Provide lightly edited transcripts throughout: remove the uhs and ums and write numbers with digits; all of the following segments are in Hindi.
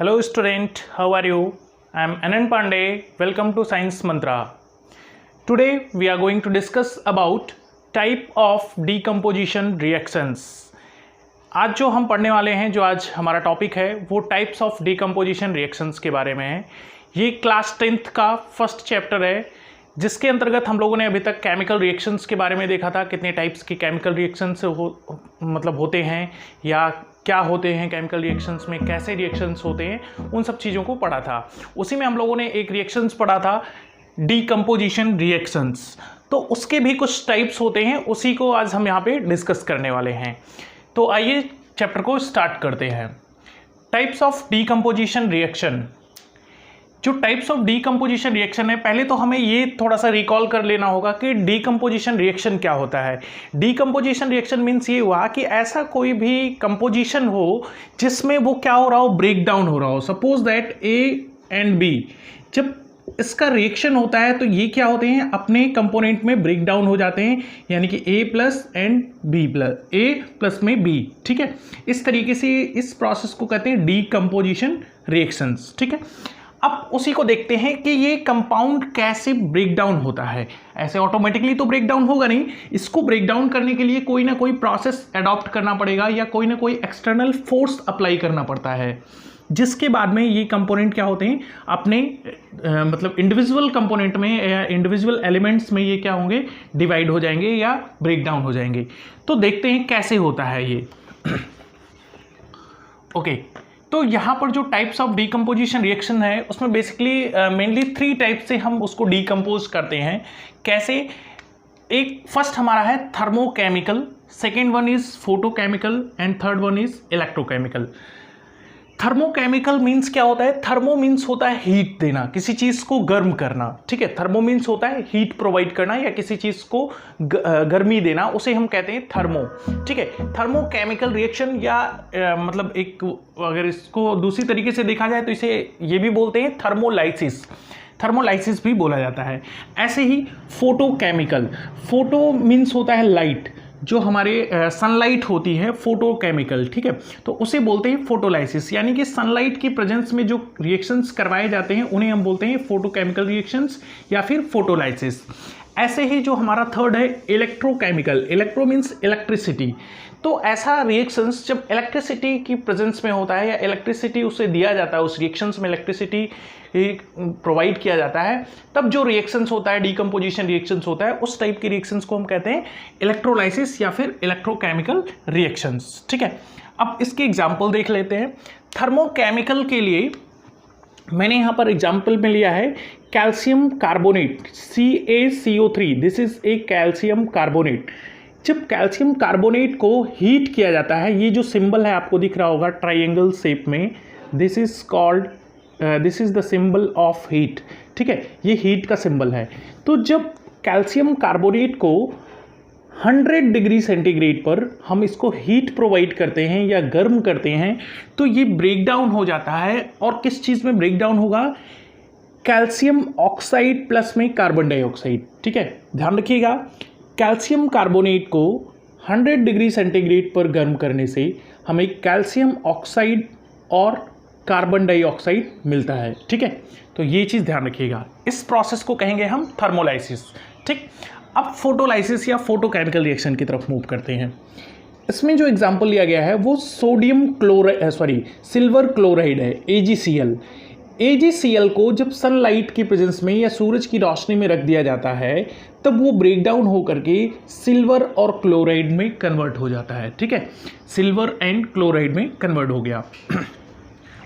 Hello student, how are you? I am Anand Pandey. Welcome to Science Mantra. Today we are going to discuss about type of decomposition reactions. आज जो हम पढ़ने वाले हैं, जो आज हमारा टॉपिक है वो टाइप्स ऑफ डिकम्पोजिशन रिएक्शंस के बारे में है। ये क्लास 10th का फर्स्ट चैप्टर है, जिसके अंतर्गत हम लोगों ने अभी तक केमिकल रिएक्शंस के बारे में देखा था, कितने टाइप्स की केमिकल रिएक्शंस होते हैं या क्या होते हैं केमिकल रिएक्शंस में, कैसे रिएक्शंस होते हैं, उन सब चीज़ों को पढ़ा था। उसी में हम लोगों ने एक रिएक्शंस पढ़ा था डिकम्पोजिशन रिएक्शंस, तो उसके भी कुछ टाइप्स होते हैं, उसी को आज हम यहाँ पे डिस्कस करने वाले हैं। तो आइए चैप्टर को स्टार्ट करते हैं। Types of decomposition reaction. जो टाइप्स ऑफ डिकम्पोजिशन रिएक्शन है, पहले तो हमें ये थोड़ा सा रिकॉल कर लेना होगा कि डिकम्पोजिशन रिएक्शन क्या होता है। डिकम्पोजिशन रिएक्शन मीन्स ये हुआ कि ऐसा कोई भी कंपोजिशन हो जिसमें वो क्या हो रहा हो, ब्रेक डाउन हो रहा हो। Suppose that A and B, जब इसका रिएक्शन होता है तो ये क्या होते हैं, अपने कंपोनेंट में ब्रेक डाउन हो जाते हैं, यानी कि A plus and B plus, A plus में बी। ठीक है, इस तरीके से इस प्रोसेस को कहते हैं डिकम्पोजिशन रिएक्शंस। ठीक है, अब उसी को देखते हैं कि ये कंपाउंड कैसे ब्रेक डाउन होता है। ऐसे ऑटोमेटिकली तो ब्रेक डाउन होगा नहीं, इसको ब्रेक डाउन करने के लिए कोई ना कोई प्रोसेस अडॉप्ट करना पड़ेगा या कोई ना कोई एक्सटर्नल फोर्स अप्लाई करना पड़ता है, जिसके बाद में ये कंपोनेंट क्या होते हैं, अपने मतलब इंडिविजुअल कंपोनेंट में या इंडिविजुअल एलिमेंट्स में ये क्या होंगे, डिवाइड हो जाएंगे या ब्रेक डाउन हो जाएंगे। तो देखते हैं कैसे होता है ये। ओके, तो यहाँ पर जो टाइप्स ऑफ डिकम्पोजिशन रिएक्शन है उसमें बेसिकली मेनली 3 टाइप से हम उसको डिकम्पोज करते हैं। कैसे? एक फर्स्ट हमारा है thermochemical, second one is photochemical and third one is electrochemical. Thermochemical means क्या होता है? थर्मो मीन्स होता है हीट देना, किसी चीज़ को गर्म करना। ठीक है, थर्मो मीन्स होता है हीट प्रोवाइड करना या किसी चीज़ को गर्मी देना, उसे हम कहते हैं थर्मो। ठीक है, थर्मोकेमिकल रिएक्शन या मतलब एक, अगर इसको दूसरी तरीके से देखा जाए तो इसे ये भी बोलते हैं थर्मोलाइसिस, थर्मोलाइसिस भी बोला जाता है। ऐसे ही फोटोकेमिकल, फोटो मीन्स होता है लाइट, जो हमारे सनलाइट होती है फोटोकेमिकल। ठीक है, तो उसे बोलते हैं फोटोलाइसिस, यानी कि सनलाइट की प्रेजेंस में जो रिएक्शंस करवाए जाते हैं उन्हें हम बोलते हैं फोटोकेमिकल रिएक्शंस या फिर फोटोलाइसिस। ऐसे ही जो हमारा थर्ड है इलेक्ट्रोकेमिकल, इलेक्ट्रो मीन्स इलेक्ट्रिसिटी। तो ऐसा रिएक्शंस जब इलेक्ट्रिसिटी की प्रेजेंस में होता है या इलेक्ट्रिसिटी उसे दिया जाता है, उस रिएक्शंस में इलेक्ट्रिसिटी प्रोवाइड किया जाता है, तब जो रिएक्शंस होता है, डिकम्पोजिशन रिएक्शंस होता है, उस टाइप की रिएक्शंस को हम कहते हैं इलेक्ट्रोलाइसिस या फिर इलेक्ट्रोकेमिकल रिएक्शंस। ठीक है, अब इसके एग्जाम्पल देख लेते हैं। थर्मोकेमिकल के लिए मैंने यहाँ पर एग्जाम्पल में लिया है calcium carbonate, CaCO3, this is a calcium carbonate. जब कैल्शियम कार्बोनेट को हीट किया जाता है, ये जो सिंबल है आपको दिख रहा होगा ट्राइंगल शेप में, this is called, this is the symbol of heat. ठीक है, ये हीट का सिंबल है। तो जब कैल्शियम कार्बोनेट को 100 डिग्री सेंटीग्रेड पर हम इसको हीट प्रोवाइड करते हैं या गर्म करते हैं, तो ये ब्रेक डाउन हो जाता है। और किस चीज़ में ब्रेक डाउन होगा? कैल्शियम ऑक्साइड प्लस में कार्बन डाइऑक्साइड। ठीक है, ध्यान रखिएगा, कैल्शियम कार्बोनेट को 100 डिग्री सेंटीग्रेड पर गर्म करने से हमें कैल्शियम ऑक्साइड और कार्बन डाइऑक्साइड मिलता है। ठीक है, तो ये चीज़ ध्यान रखिएगा। इस प्रोसेस को कहेंगे हम थर्मोलाइसिस। ठीक, अब फोटोलाइसिस या फोटोकेमिकल रिएक्शन की तरफ मूव करते हैं। इसमें जो एग्जांपल लिया गया है वो सिल्वर क्लोराइड है, AgCl। AgCl को जब सनलाइट की प्रेजेंस में या सूरज की रोशनी में रख दिया जाता है, तब वो ब्रेक डाउन होकर के सिल्वर और क्लोराइड में कन्वर्ट हो जाता है। ठीक है, सिल्वर एंड क्लोराइड में कन्वर्ट हो गया।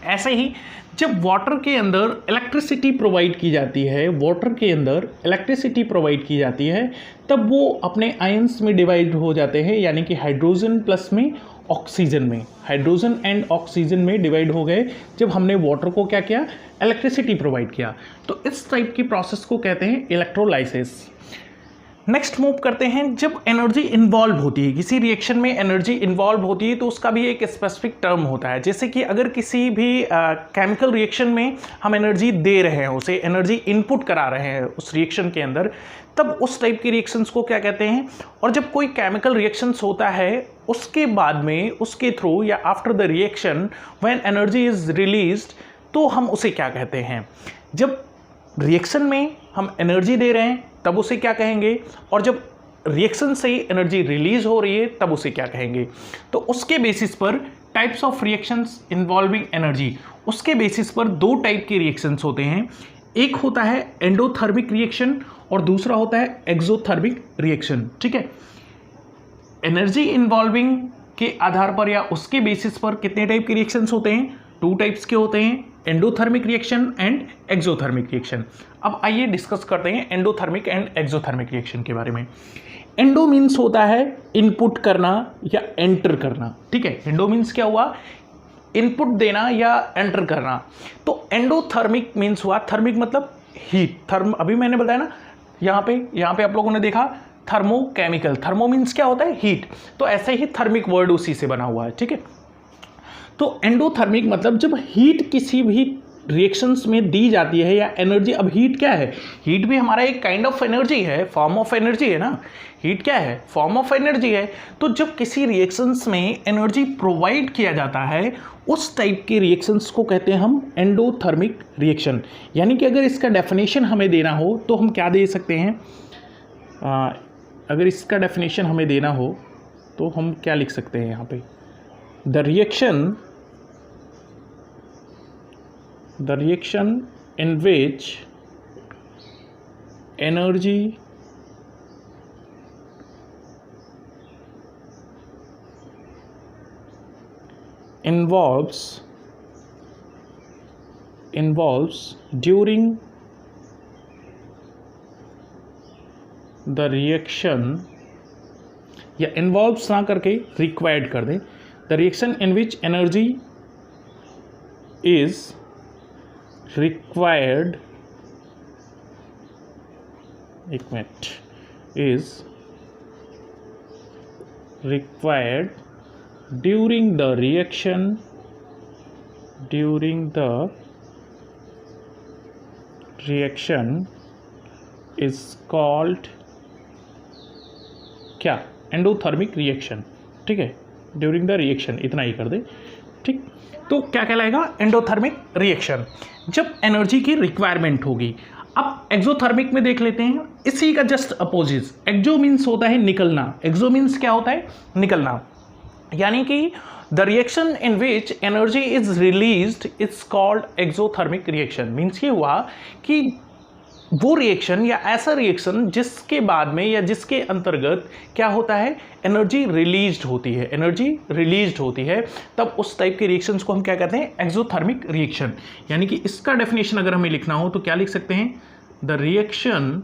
ऐसे ही जब वाटर के अंदर इलेक्ट्रिसिटी प्रोवाइड की जाती है, वाटर के अंदर इलेक्ट्रिसिटी प्रोवाइड की जाती है, तब वो अपने आयंस में डिवाइड हो जाते हैं, यानी कि हाइड्रोजन प्लस में ऑक्सीजन में, हाइड्रोजन एंड ऑक्सीजन में डिवाइड हो गए जब हमने वाटर को क्या किया, इलेक्ट्रिसिटी प्रोवाइड किया। तो इस टाइप की प्रोसेस को कहते हैं इलेक्ट्रोलाइसिस। नेक्स्ट मूव करते हैं, जब एनर्जी इन्वॉल्व होती है किसी रिएक्शन में, एनर्जी इन्वॉल्व होती है तो उसका भी एक स्पेसिफिक टर्म होता है। जैसे कि अगर किसी भी केमिकल रिएक्शन में हम एनर्जी दे रहे हैं, उसे एनर्जी इनपुट करा रहे हैं उस रिएक्शन के अंदर, तब उस टाइप की रिएक्शंस को क्या कहते हैं। और जब कोई केमिकल रिएक्शंस होता है उसके बाद में, उसके थ्रू या after the reaction when energy is released, तो हम उसे क्या कहते हैं। जब रिएक्शन में हम एनर्जी दे रहे हैं तब उसे क्या कहेंगे, और जब रिएक्शन से एनर्जी रिलीज हो रही है तब उसे क्या कहेंगे। तो उसके बेसिस पर types of reactions involving energy, उसके बेसिस पर दो टाइप के रिएक्शंस होते हैं। एक होता है एंडोथर्मिक रिएक्शन और दूसरा होता है एक्सोथर्मिक रिएक्शन। ठीक है, एनर्जी इन्वॉल्विंग के आधार पर या उसके बेसिस पर कितने टाइप के रिएक्शंस होते हैं, 2 टाइप्स के होते हैं, endothermic reaction and exothermic reaction. अब आइए डिस्कस करते हैं एंडोथर्मिक एंड एक्सोथर्मिक रिएक्शन के बारे में। एंडो मीन्स होता है इनपुट करना या एंटर करना। ठीक है, एंडो मीन्स क्या हुआ, इनपुट देना या एंटर करना। तो एंडोथर्मिक मीन्स हुआ, थर्मिक मतलब हीट, थर्म अभी मैंने बताया ना, यहाँ पे आप लोगों ने देखा थर्मोकेमिकल, थर्मो मीन्स क्या होता है, हीट, तो ऐसे ही थर्मिक वर्ड उसी से बना हुआ है। ठीक है, तो एंडोथर्मिक मतलब जब हीट किसी भी रिएक्शंस में दी जाती है या एनर्जी, अब हीट क्या है, हीट भी हमारा एक काइंड ऑफ एनर्जी है, फॉर्म ऑफ एनर्जी है ना, हीट क्या है, फॉर्म ऑफ एनर्जी है। तो जब किसी रिएक्शंस में एनर्जी प्रोवाइड किया जाता है उस टाइप के रिएक्शंस को कहते हैं हम एंडोथर्मिक रिएक्शन। यानी कि अगर इसका डेफिनेशन हमें देना हो तो हम क्या दे सकते हैं, अगर इसका डेफिनेशन हमें देना हो तो हम क्या लिख सकते हैं यहाँ पे, the reaction in which energy involves during the reaction, या involves ना करके required कर दें, the reaction in which energy is required, is required during the reaction is called क्या, एंडोथर्मिक रिएक्शन। ठीक है, ड्यूरिंग द रिएक्शन, इतना ही कर दे। ठीक, तो क्या कहलाएगा, एंडोथर्मिक रिएक्शन, जब एनर्जी की रिक्वायरमेंट होगी। अब एक्सोथर्मिक में देख लेते हैं, इसी का जस्ट अपोजिट। एक्सो मीन्स होता है निकलना, एक्सो मीन्स क्या होता है, निकलना। यानी कि the reaction in which energy is released is called exothermic reaction. Means ये हुआ कि वो रिएक्शन या ऐसा रिएक्शन जिसके बाद में या जिसके अंतर्गत क्या होता है, एनर्जी रिलीज्ड होती है, एनर्जी रिलीज्ड होती है, तब उस टाइप के रिएक्शंस को हम क्या कहते हैं, एक्सोथर्मिक रिएक्शन। यानी कि इसका डेफिनेशन अगर हमें लिखना हो तो क्या लिख सकते हैं, the reaction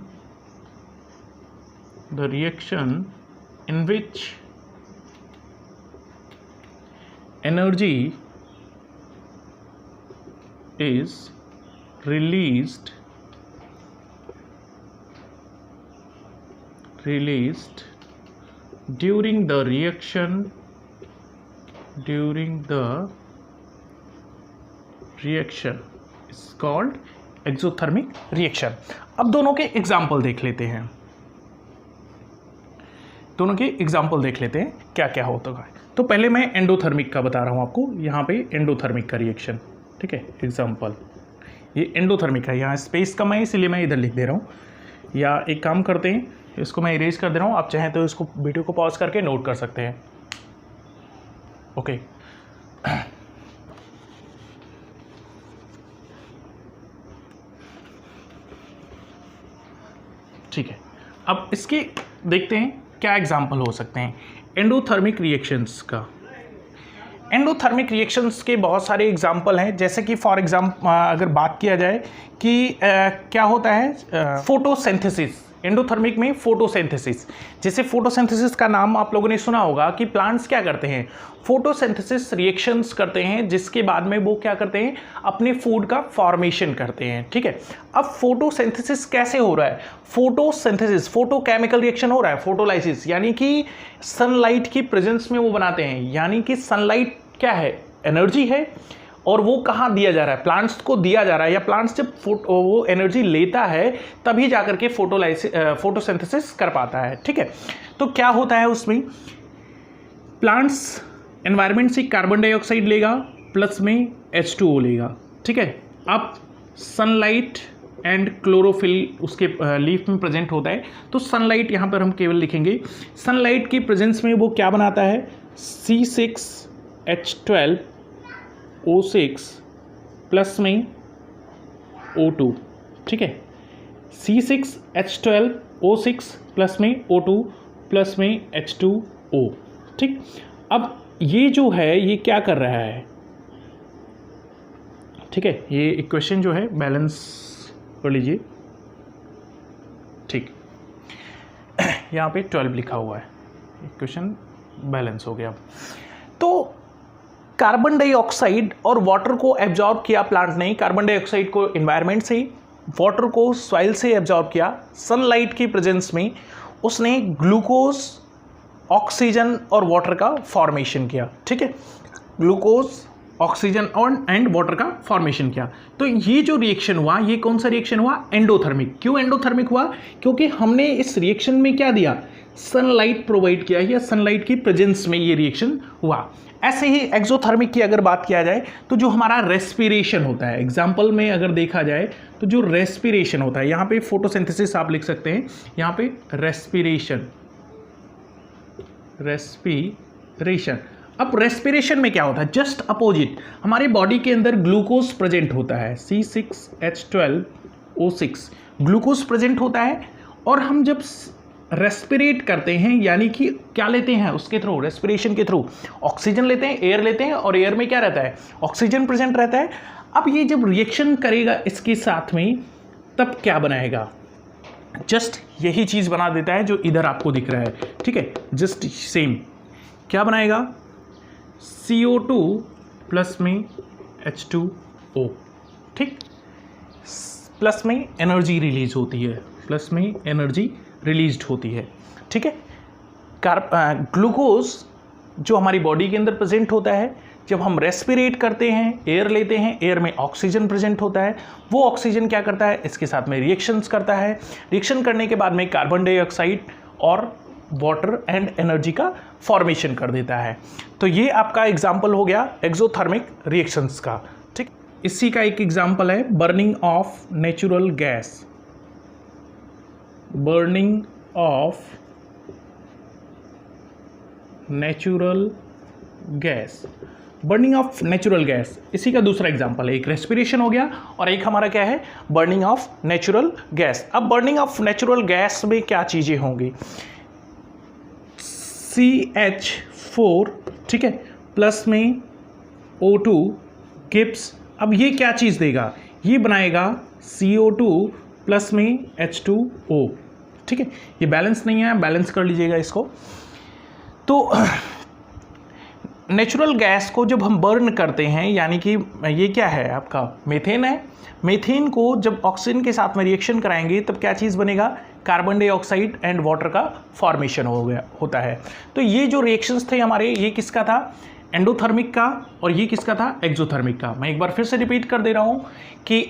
in which energy is released during the reaction is called exothermic reaction। अब दोनों के एग्जाम्पल देख लेते हैं, क्या क्या होता है। तो पहले मैं एंडोथर्मिक का बता रहा हूँ आपको, यहाँ पे एंडोथर्मिक का रिएक्शन। ठीक है, एग्जाम्पल, ये एंडोथर्मिक है, यहाँ स्पेस कम है इसलिए मैं इधर लिख दे रहा हूँ। या एक काम करते हैं, इसको मैं इरेज कर दे रहा हूँ, आप चाहें तो इसको वीडियो को पॉज करके नोट कर सकते हैं। ओके, ठीक है। अब इसके देखते हैं क्या एग्जाम्पल हो सकते हैं एंडोथर्मिक रिएक्शंस का। एंडोथर्मिक रिएक्शंस के बहुत सारे एग्जाम्पल हैं, जैसे कि फॉर एग्जाम्पल अगर बात किया जाए कि क्या होता है, फोटोसिंथेसिस। एंडोथर्मिक में फोटोसिंथेसिस। जैसे फोटोसिंथेसिस का नाम आप लोगों ने सुना होगा कि प्लांट्स क्या करते हैं, फोटोसिंथेसिस रिएक्शंस करते हैं, जिसके बाद में वो क्या करते हैं, अपने फूड का फॉर्मेशन करते हैं। ठीक है, अब फोटोसिंथेसिस कैसे हो रहा है, फोटोसिंथेसिस फोटोकेमिकल रिएक्शन हो रहा है, फोटोलाइसिस यानी कि सनलाइट की प्रेजेंस में वो बनाते हैं, यानी कि सनलाइट क्या है, एनर्जी है, और वो कहाँ दिया जा रहा है, प्लांट्स को दिया जा रहा है, या प्लांट्स जब वो एनर्जी लेता है तभी जाकर के फोटोसिंथेसिस कर पाता है। ठीक है, तो क्या होता है उसमें, प्लांट्स एनवायरनमेंट से कार्बन डाइऑक्साइड लेगा, प्लस में H2O लेगा। ठीक है, अब सनलाइट एंड क्लोरोफिल उसके लीफ में प्रेजेंट होता है, तो सनलाइट यहाँ पर हम केवल लिखेंगे, सनलाइट की प्रेजेंस में वो क्या बनाता है, C6H12O6 प्लस में O2। ठीक है, C6H12O6 प्लस में O2 प्लस में H2O। ठीक, अब ये जो है ये क्या कर रहा है, ठीक है, ये इक्वेशन जो है बैलेंस कर लीजिए। ठीक, यहाँ पे 12 लिखा हुआ है, इक्वेशन बैलेंस हो गया। तो कार्बन डाइऑक्साइड और वाटर को एब्जॉर्ब किया प्लांट ने, कार्बन डाइऑक्साइड को एनवायरनमेंट से, वाटर को सॉइल से एब्जॉर्ब किया, सनलाइट की प्रेजेंस में उसने ग्लूकोज, ऑक्सीजन और वाटर का फॉर्मेशन किया। ठीक है, ग्लूकोज, ऑक्सीजन और एंड वाटर का फॉर्मेशन किया। तो ये जो रिएक्शन हुआ, ये कौन सा रिएक्शन हुआ, एंडोथर्मिक। क्यों एंडोथर्मिक हुआ, क्योंकि हमने इस रिएक्शन में क्या दिया, सनलाइट प्रोवाइड किया, या सनलाइट की प्रेजेंस में ये रिएक्शन हुआ। ऐसे ही एक्सोथर्मिक की अगर बात किया जाए तो जो हमारा रेस्पिरेशन होता है, एग्जाम्पल में अगर देखा जाए तो जो रेस्पिरेशन होता है, यहाँ पे फोटोसिंथेसिस आप लिख सकते हैं, यहाँ पे रेस्पिरेशन। अब रेस्पिरेशन में क्या होता है, जस्ट अपोजिट, हमारे बॉडी के अंदर ग्लूकोज प्रेजेंट होता है, C6H12O6 ग्लूकोज प्रेजेंट होता है, और हम जब रेस्पिरेट करते हैं यानी कि क्या लेते हैं उसके थ्रू, रेस्पिरेशन के थ्रू ऑक्सीजन लेते हैं, एयर लेते हैं, और एयर में क्या रहता है, ऑक्सीजन प्रेजेंट रहता है। अब ये जब रिएक्शन करेगा इसके साथ में, तब क्या बनाएगा, जस्ट यही चीज़ बना देता है जो इधर आपको दिख रहा है। ठीक है, जस्ट सेम क्या बनाएगा, CO2 प्लस में H2O। ठीक, प्लस में एनर्जी रिलीज होती है, प्लस में एनर्जी रिलीज्ड होती है। ठीक है, ग्लूकोज जो हमारी बॉडी के अंदर प्रेजेंट होता है, जब हम रेस्पिरेट करते हैं, एयर लेते हैं, एयर में ऑक्सीजन प्रेजेंट होता है, वो ऑक्सीजन क्या करता है, इसके साथ में रिएक्शंस करता है, रिएक्शन करने के बाद में कार्बन डाइऑक्साइड और वाटर एंड एनर्जी का फॉर्मेशन कर देता है। तो ये आपका एग्जाम्पल हो गया एक्सोथर्मिक रिएक्शंस का। ठीक, इसी का एक एग्जाम्पल है burning of natural gas. Burning of natural gas, burning of natural gas, इसी का दूसरा एग्जांपल है। एक रेस्पिरेशन हो गया और एक हमारा क्या है, बर्निंग ऑफ नेचुरल गैस। अब बर्निंग ऑफ नेचुरल गैस में क्या चीज़ें होंगी, CH4, ठीक है, प्लस में O2 गिब्स। अब ये क्या चीज़ देगा, ये बनाएगा CO2 प्लस में H2O। ठीक है, ये बैलेंस नहीं है, बैलेंस कर लीजिएगा इसको। तो नेचुरल गैस को जब हम बर्न करते हैं, यानी कि ये क्या है आपका मीथेन है, मीथेन को जब ऑक्सीजन के साथ में रिएक्शन कराएंगे तब क्या चीज़ बनेगा, कार्बन डाइऑक्साइड एंड वाटर का फॉर्मेशन होता है। तो ये जो रिएक्शंस थे हमारे, ये किसका था, एंडोथर्मिक का, और ये किसका था, एक्सोथर्मिक का। मैं एक बार फिर से रिपीट कर दे रहा हूँ कि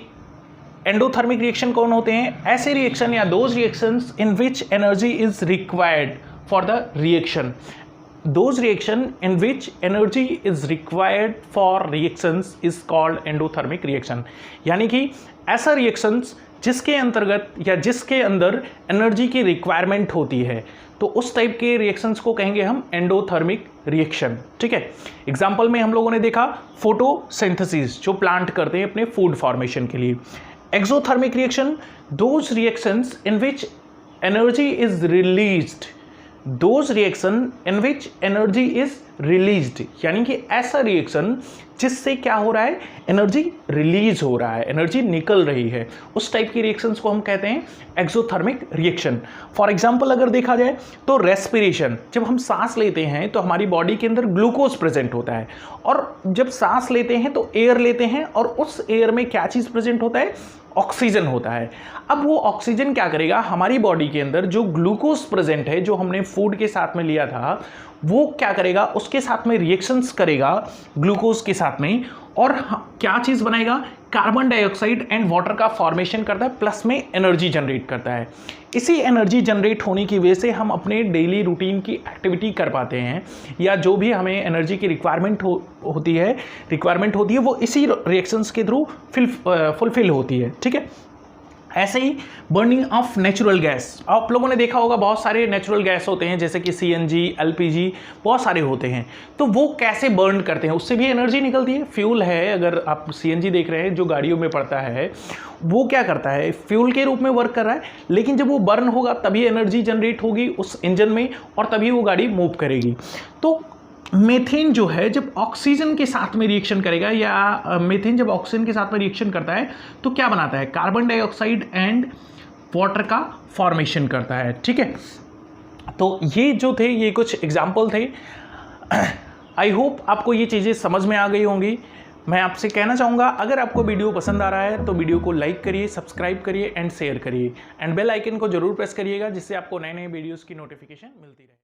एंडोथर्मिक रिएक्शन कौन होते हैं, ऐसे रिएक्शन या those reactions in which energy is required for the reaction. Those reaction in which energy is required for reactions is called endothermic reaction। यानी कि ऐसा reactions जिसके अंतर्गत या जिसके अंदर एनर्जी की रिक्वायरमेंट होती है, तो उस टाइप के रिएक्शंस को कहेंगे हम एंडोथर्मिक रिएक्शन। ठीक है, एग्जाम्पल में हम लोगों ने देखा फोटोसिंथेसिस, जो प्लांट करते हैं अपने फूड फॉर्मेशन के लिए। Exothermic reaction, those reactions in which energy is released, those reaction in which energy is released, यानी कि ऐसा रिएक्शन जिससे क्या हो रहा है, एनर्जी रिलीज हो रहा है, एनर्जी निकल रही है, उस टाइप की रिएक्शंस को हम कहते हैं एक्सोथर्मिक रिएक्शन। फॉर एग्जांपल अगर देखा जाए तो रेस्पिरेशन, जब हम सांस लेते हैं तो हमारी बॉडी के अंदर ग्लूकोज प्रेजेंट होता है, और जब सांस लेते हैं तो एयर लेते हैं, और उस एयर में क्या चीज़ प्रेजेंट होता है, ऑक्सीजन होता है। अब वो ऑक्सीजन क्या करेगा, हमारी बॉडी के अंदर जो ग्लूकोज प्रेजेंट है, जो हमने फूड के साथ में लिया था, वो क्या करेगा, उसके साथ में रिएक्शंस करेगा ग्लूकोज के साथ में, और क्या चीज़ बनाएगा, कार्बन डाइऑक्साइड एंड वाटर का फॉर्मेशन करता है, प्लस में एनर्जी जनरेट करता है। इसी एनर्जी जनरेट होने की वजह से हम अपने डेली रूटीन की एक्टिविटी कर पाते हैं, या जो भी हमें एनर्जी की रिक्वायरमेंट होती है वो इसी रिएक्शंस के थ्रू फुलफिल होती है। ठीक है, ऐसे ही बर्निंग ऑफ नेचुरल गैस, आप लोगों ने देखा होगा बहुत सारे नेचुरल गैस होते हैं, जैसे कि CNG, LPG, बहुत सारे होते हैं। तो वो कैसे बर्न करते हैं, उससे भी एनर्जी निकलती है। फ्यूल है, अगर आप CNG देख रहे हैं जो गाड़ियों में पड़ता है, वो क्या करता है, फ्यूल के रूप में वर्क कर रहा है, लेकिन जब वो बर्न होगा तभी एनर्जी जनरेट होगी उस इंजन में, और तभी वो गाड़ी मूव करेगी। तो मीथेन जो है जब ऑक्सीजन के साथ में रिएक्शन करेगा, या मीथेन जब ऑक्सीजन के साथ में रिएक्शन करता है तो क्या बनाता है, कार्बन डाइऑक्साइड एंड वाटर का फॉर्मेशन करता है। ठीक है, तो ये जो थे ये कुछ एग्जाम्पल थे। आई होप आपको ये चीज़ें समझ में आ गई होंगी। मैं आपसे कहना चाहूँगा, अगर आपको वीडियो पसंद आ रहा है तो वीडियो को लाइक करिए, सब्सक्राइब करिए एंड शेयर करिए, एंड बेल आइकन को जरूर प्रेस करिएगा, जिससे आपको नए नए वीडियोज़ की नोटिफिकेशन मिलती रहे।